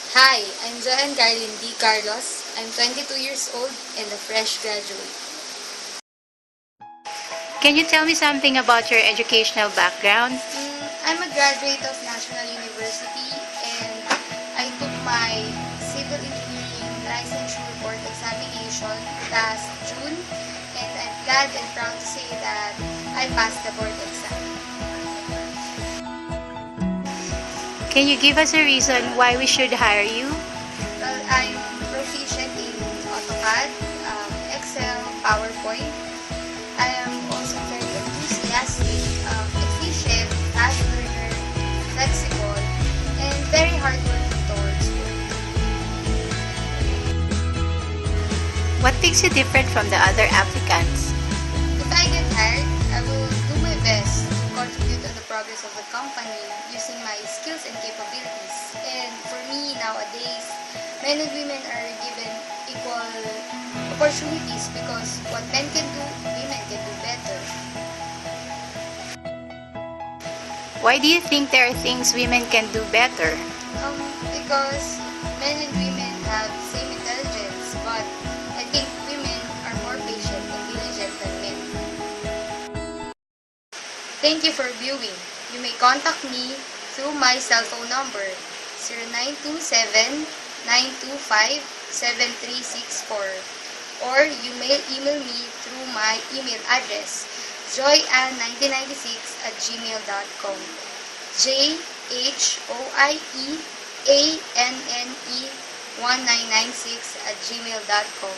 Hi, I'm Joanne Carlin D. Carlos. I'm 22 years old and a fresh graduate. Can you tell me something about your educational background? I'm a graduate of National University and I took my civil engineering licensure board examination last June, and I'm glad and proud to say that I passed the board exam. Can you give us a reason why we should hire you? Well, I'm proficient in AutoCAD, Excel, PowerPoint. I am also very enthusiastic, efficient, fast learner, flexible, and very hardworking towards work. What makes you different from the other applicants? If I get hired, I will do my best to contribute to the progress of the company using my skills and capabilities. And for me, nowadays, men and women are given equal opportunities because what men can do, women can do better. Why do you think there are things women can do better? Because men and women have same intelligence, but I think women are more patient and diligent than men. Thank you for viewing. You may contact me through my cell phone number 0927-925-7364, or you may email me through my email address joyanne1996@gmail.com. JHOIEANNE1996@gmail.com.